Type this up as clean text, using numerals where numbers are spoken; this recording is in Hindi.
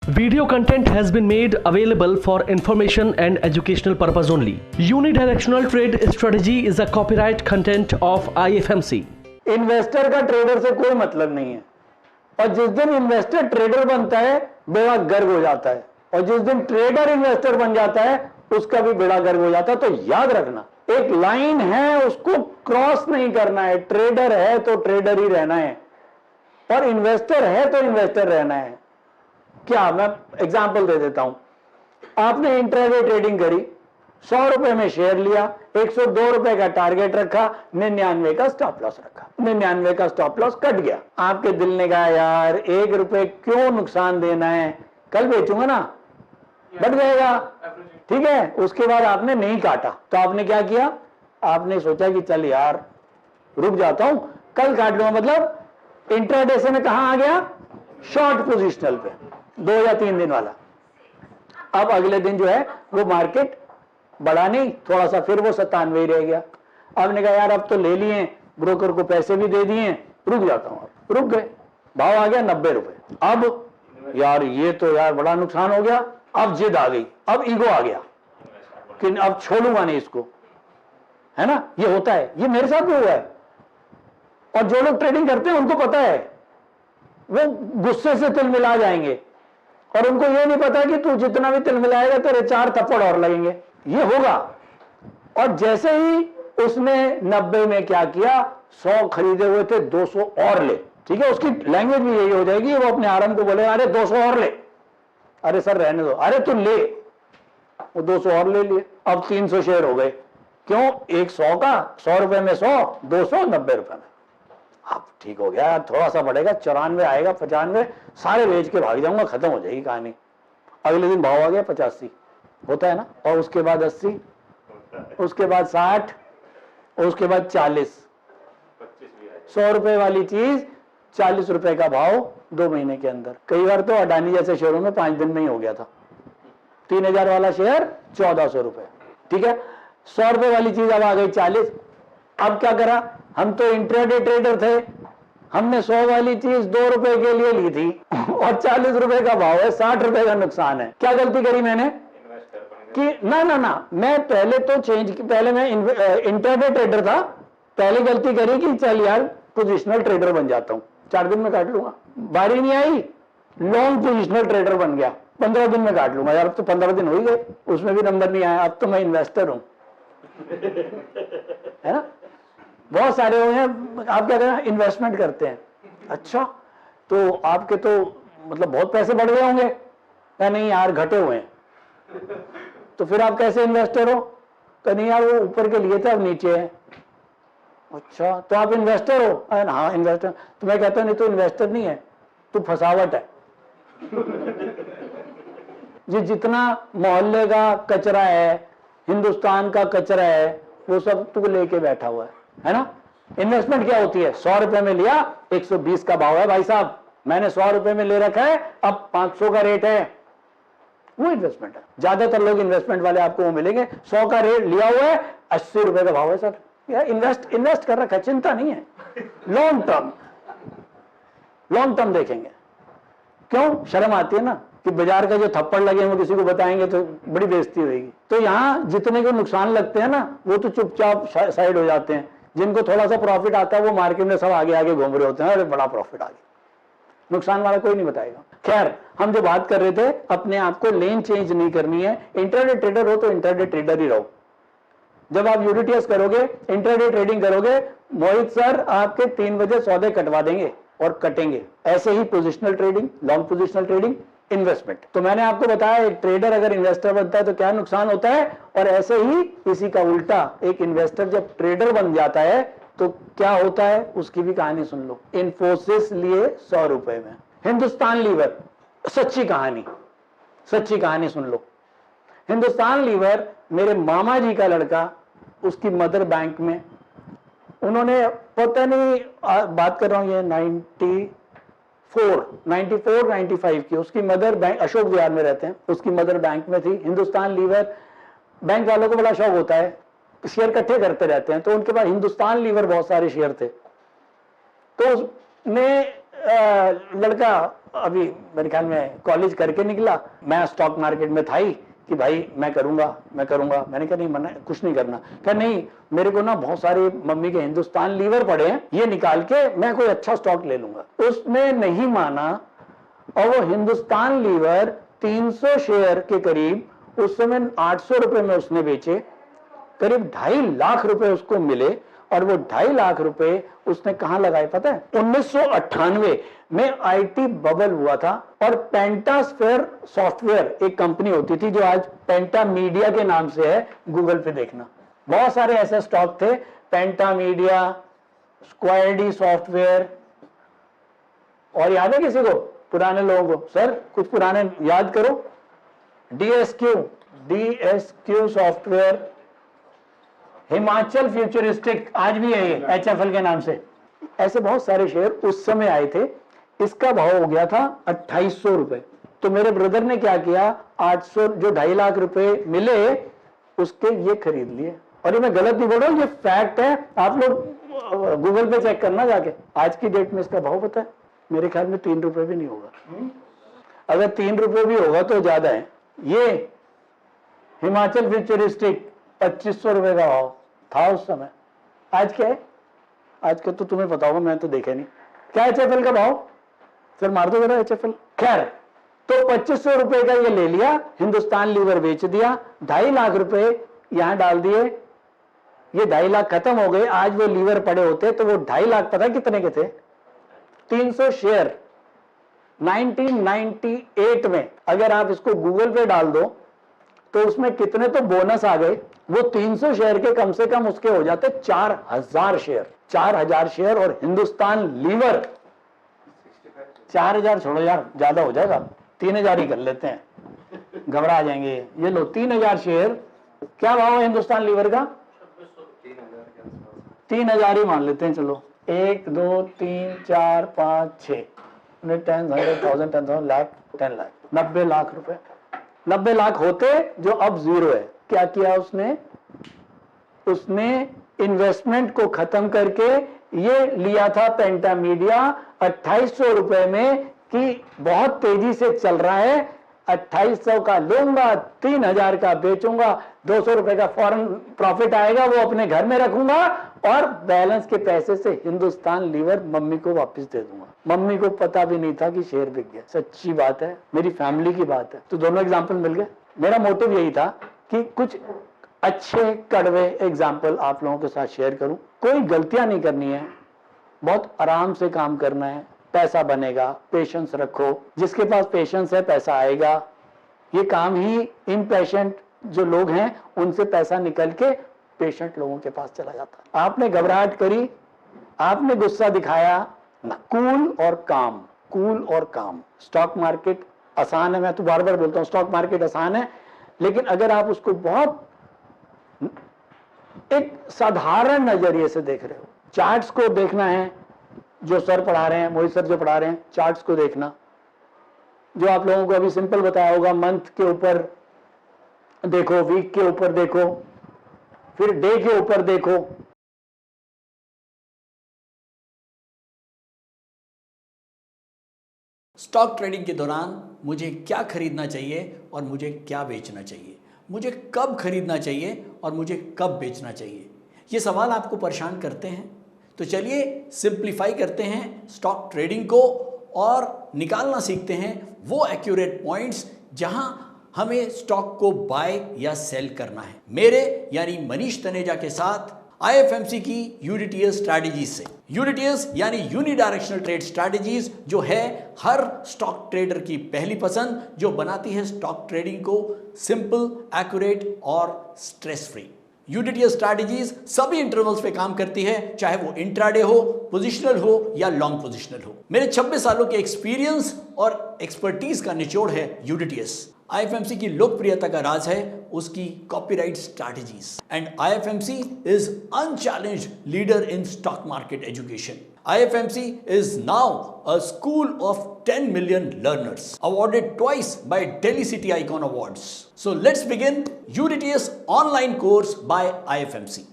Video content has been made available for information and educational purpose only. Unidirectional trade strategy is a copyright content of IFMC. Investor का ट्रेडर से कोई मतलब नहीं है, और जिस दिन इन्वेस्टर ट्रेडर बनता है बेड़ा गर्क हो जाता है, और जिस दिन ट्रेडर इन्वेस्टर बन जाता है उसका भी बेड़ा गर्क हो जाता है। तो याद रखना, एक लाइन है, उसको क्रॉस नहीं करना है। ट्रेडर है तो ट्रेडर ही रहना है, और इन्वेस्टर है तो इन्वेस्टर रहना है। क्या, मैं एग्जांपल दे देता हूं। आपने इंट्राडे ट्रेडिंग करी, 100 रुपए में शेयर लिया, 102 रुपए का टारगेट रखा, 99 का स्टॉप लॉस रखा, 99 का स्टॉप लॉस कट गया। आपके दिल ने कहा यार 1 रुपए क्यों नुकसान देना है, कल बेचूंगा ना, बढ़ जाएगा, ठीक है। उसके बाद आपने नहीं काटा, तो आपने क्या किया, आपने सोचा कि चल यार रुक जाता हूं, कल काट लूंगा। मतलब इंट्राडे से मैं कहां आ गया, शॉर्ट पोजिशनल पे, 2 या 3 दिन वाला। अब अगले दिन जो है वो मार्केट बढ़ा नहीं, थोड़ा सा फिर वो 97 ही रह गया। आपने कहा यार अब तो ले लिए, ब्रोकर को पैसे भी दे दिए, रुक जाता हूं। अब रुक गए, भाव आ गया 90 रुपए। अब यार ये तो यार बड़ा नुकसान हो गया, अब जिद आ गई, अब ईगो आ गया कि अब छोड़ूंगा नहीं इसको, है ना। ये होता है, ये मेरे साथ भी हुआ है। और जो लोग ट्रेडिंग करते हैं उनको पता है, वो गुस्से से तिल मिला जाएंगे, और उनको ये नहीं पता कि तू जितना भी तिल मिलाएगा तेरे 4 थप्पड़ और लगेंगे, ये होगा। और जैसे ही उसने 90 में क्या किया, 100 खरीदे हुए थे, 200 और ले, ठीक है। उसकी लैंग्वेज भी यही हो जाएगी, वो अपने आरएम को बोले अरे 200 और ले, अरे सर रहने दो, अरे तू ले, वो 200 और ले लिए। अब 300 शेयर हो गए, क्यों, एक 100 का, 100 रुपए में 100, 200 90 रुपए में। अब ठीक हो गया, थोड़ा सा बढ़ेगा, 94 आएगा, 95, सारे बेच के भाग जाऊंगा, खत्म हो जाएगी कहानी। अगले दिन भाव आ गया 85, होता है ना, और उसके बाद 80, उसके बाद 60, उसके बाद 40, 100 रुपए वाली चीज 40 रुपए का भाव 2 महीने के अंदर। कई बार तो अडानी जैसे शेयरों में 5 दिन में ही हो गया था। 3000 वाला शेयर 1400 रुपए, ठीक है। 100 रुपए वाली चीज अब आ गई 40। अब क्या करा, हम तो इंट्राडे ट्रेडर थे, हमने 100 वाली चीज 2 रुपए के लिए ली थी, और 40 रुपए का भाव है, 60 रुपए का नुकसान है। क्या गलती करी मैंने कि ना मैं पहले तो पहले मैं इंट्राडे ट्रेडर था, पहले गलती करी कि चल यार पोजिशनल ट्रेडर बन जाता हूं, 4 दिन में काट लूंगा। बारी नहीं आई, लॉन्ग पोजिशनल ट्रेडर बन गया, 15 दिन में काट लूंगा। यार अब तो 15 दिन हो ही गए, उसमें भी नंबर नहीं आया, अब तो मैं इन्वेस्टर हूं, है ना। बहुत सारे हुए हैं, आप क्या करें, इन्वेस्टमेंट करते हैं। अच्छा, तो आपके तो मतलब बहुत पैसे बढ़ गए होंगे, या नहीं यार घटे हुए हैं, तो फिर आप कैसे इन्वेस्टर हो, तो नहीं यार वो ऊपर के लिए थे अब नीचे है। अच्छा, तो आप इन्वेस्टर हो, हाँ इन्वेस्टर। तो मैं कहता हूं नहीं, तो इन्वेस्टर नहीं है, तू फसावट है। जी, जितना मोहल्ले का कचरा है, हिंदुस्तान का कचरा है, वो सब तू लेके बैठा हुआ है ना। इन्वेस्टमेंट क्या होती है, 100 रुपए में लिया, 120 का भाव है भाई साहब, मैंने 100 रुपए में ले रखा है, अब 500 का रेट है, वो इन्वेस्टमेंट है। ज्यादातर लोग इन्वेस्टमेंट वाले आपको वो मिलेंगे, 100 का रेट लिया हुआ है, 80 रुपए का भाव है सर, यार इन्वेस्ट कर रखा है, चिंता नहीं है। लॉन्ग टर्म देखेंगे। क्यों, शर्म आती है ना कि बाजार का जो थप्पड़ लगे हैं वो किसी को बताएंगे तो बड़ी बेइज्जती होगी। तो यहां जितने को नुकसान लगते हैं ना, वो तो चुपचाप साइड हो जाते हैं। जिनको थोड़ा सा प्रॉफिट आता है वो मार्केट में सब आगे आगे घूम रहे होते हैं, अरे बड़ा प्रॉफिट आ गया, नुकसान वाला कोई नहीं बताएगा। खैर, हम जो बात कर रहे थे, अपने आप को लेन चेंज नहीं करनी है। इंट्राडे ट्रेडर हो तो इंट्राडे ट्रेडर ही रहो। जब आप यूडीटीएस करोगे, इंट्राडे ट्रेडिंग करोगे, मोहित सर आपके 3 बजे सौदे कटवा देंगे और कटेंगे। ऐसे ही positional trading, long positional trading, investment. तो मैंने आपको बताया एक ट्रेडर अगर इन्वेस्टर बनता है तो क्या नुकसान होता है, और ऐसे ही इसी का उल्टा, एक इन्वेस्टर जब ट्रेडर बन जाता है तो क्या होता है, उसकी भी कहानी सुन लो। इन्फोसिस लिए 100 रुपए में, हिंदुस्तान लीवर, सच्ची कहानी सुन लो। हिंदुस्तान लीवर, मेरे मामा जी का लड़का, उसकी मदर बैंक में, उन्होंने पता नहीं, बात कर रहा हूं ये 94-95 की, उसकी मदर बैंक, अशोक विहार में रहते हैं, उसकी मदर बैंक में थी। हिंदुस्तान लीवर, बैंक वालों को बड़ा शौक होता है, शेयर इकट्ठे करते रहते हैं, तो उनके पास हिंदुस्तान लीवर बहुत सारे शेयर थे। तो उसने लड़का अभी मेरे ख्याल में कॉलेज करके निकला, मैं स्टॉक मार्केट में था ही कि भाई मैं करूंगा। मैंने कहा नहीं, मना, कुछ नहीं करना। कहा नहीं, मेरे को ना बहुत सारे मम्मी के हिंदुस्तान लीवर पड़े हैं, ये निकाल के मैं कोई अच्छा स्टॉक ले लूंगा। उसने नहीं माना और वो हिंदुस्तान लीवर 300 शेयर के करीब उस समय 800 रुपए में उसने बेचे, करीब 2.5 लाख रुपए उसको मिले। और वो 2.5 लाख रुपए उसने कहां लगाए पता है? 1998 में आईटी बबल हुआ था और पेंटास्फेयर सॉफ्टवेयर एक कंपनी होती थी जो आज पेंटा मीडिया के नाम से है, गूगल पे देखना। बहुत सारे ऐसे स्टॉक थे, पेंटा मीडिया, स्क्वायरडी सॉफ्टवेयर, और याद है किसी को पुराने लोगों को? सर कुछ पुराने याद करो। डीएसक्यू सॉफ्टवेयर, हिमाचल फ्यूचरिस्टिक, आज भी है ये एचएफएल के नाम से। ऐसे बहुत सारे शेयर उस समय आए थे। इसका भाव हो गया था 2800 रुपए। तो मेरे ब्रदर ने क्या किया, 800 जो 2.5 लाख रुपए मिले उसके ये खरीद लिए। और ये मैं गलत नहीं बोल रहा हूं, ये फैक्ट है, आप लोग गूगल पे चेक करना जाके। आज की डेट में इसका भाव पता है? मेरे ख्याल में 3 रुपए भी नहीं होगा। अगर 3 रुपए भी होगा तो ज्यादा है। ये हिमाचल फ्यूचरिस्टिक 2500 रुपए का भाव था उस समय। आज क्या है? आज का तो तुम्हें पता होगा, मैं तो देखा नहीं। क्या एचएफएल का भाव? सर मार दो जरा एचएफएल। खैर, तो 2500 रुपए का ये ले लिया, हिंदुस्तान लीवर बेच दिया, 2.5 लाख रुपए यहां डाल दिए। ये 2.5 लाख खत्म हो गए। आज वो लीवर पड़े होते तो वो 2.5 लाख पता कितने के थे? 300 शेयर 1998 में। अगर आप इसको गूगल पे डाल दो तो उसमें कितने तो बोनस आ गए। वो 300 शेयर के कम से कम उसके हो जाते 4000 शेयर। 4000 शेयर और हिंदुस्तान लीवर 4000 छोड़ो यार, ज्यादा हो जाएगा, 3000 ही कर लेते हैं, घबरा जाएंगे। ये लो 3000 शेयर। क्या भाव है हिंदुस्तान लीवर का? 3000 ही मान लेते हैं, चलो। 1 2 3 4 5 6 10 लाख 10 लाख 90 लाख रुपए। 90 लाख होते जो अब जीरो है। क्या किया उसने? उसने इन्वेस्टमेंट को खत्म करके ये लिया था पेंटा मीडिया 2800 रुपए में कि बहुत तेजी से चल रहा है, 2800 का लूंगा, 3000 का बेचूंगा, 200 रुपए का फौरन प्रॉफिट आएगा, वो अपने घर में रखूंगा और बैलेंस के पैसे से हिंदुस्तान लीवर मम्मी को वापस दे दूंगा। मम्मी को पता भी नहीं था कि शेयर बिक गया। सच्ची बात है, मेरी फैमिली की बात है। तो दोनों एग्जाम्पल मिल गए। मेरा मोटिव यही था कि कुछ अच्छे कड़वे एग्जाम्पल आप लोगों के साथ शेयर करूं। कोई गलतियां नहीं करनी है, बहुत आराम से काम करना है, पैसा बनेगा, पेशेंस रखो। जिसके पास पेशेंस है पैसा आएगा। ये काम ही इम्पेशेंट जो लोग हैं उनसे पैसा निकल के पेशेंट लोगों के पास चला जाता है। आपने घबराहट करी, आपने गुस्सा दिखाया ना, कूल और काम। स्टॉक मार्केट आसान है, मैं तो बार बार बोलता हूं स्टॉक मार्केट आसान है, लेकिन अगर आप उसको बहुत एक साधारण नजरिए से देख रहे हो, चार्ट्स को देखना है, जो सर पढ़ा रहे हैं, मोहित सर जो पढ़ा रहे हैं, चार्ट्स को देखना, जो आप लोगों को अभी सिंपल बताया होगा, मंथ के ऊपर देखो, वीक के ऊपर देखो, फिर डे के ऊपर देखो। स्टॉक ट्रेडिंग के दौरान मुझे क्या खरीदना चाहिए और मुझे क्या बेचना चाहिए, मुझे कब खरीदना चाहिए और मुझे कब बेचना चाहिए, ये सवाल आपको परेशान करते हैं। तो चलिए सिंप्लीफाई करते हैं स्टॉक ट्रेडिंग को और निकालना सीखते हैं वो एक्यूरेट पॉइंट्स जहां हमें स्टॉक को बाय या सेल करना है। मेरे यानी मनीष तनेजा के साथ IFMC की यूनिटीएस स्ट्रैटेजीज से। यूनिटीएस यानी यूनिडायरेक्शनल ट्रेड स्ट्रैटेजीज, जो है हर स्टॉक ट्रेडर की पहली पसंद, जो बनाती है स्टॉक ट्रेडिंग को सिंपल, एक्यूरेट और स्ट्रेस फ्री। यूनिटीएस स्ट्रैटेजीज सभी इंटरवल्स पे काम करती है, चाहे वो इंट्राडे हो, पोजिशनल हो या लॉन्ग पोजिशनल हो। मेरे 26 सालों के एक्सपीरियंस और एक्सपर्टीज का निचोड़ है यूनिटीएस। IFMC की लोकप्रियता का राज है उसकी copyright strategies, and IFMC is unchallenged leader in stock market education. IFMC is now a school of 10 million learners, awarded twice by Delhi City Icon Awards. So let's begin UDTS online course by IFMC.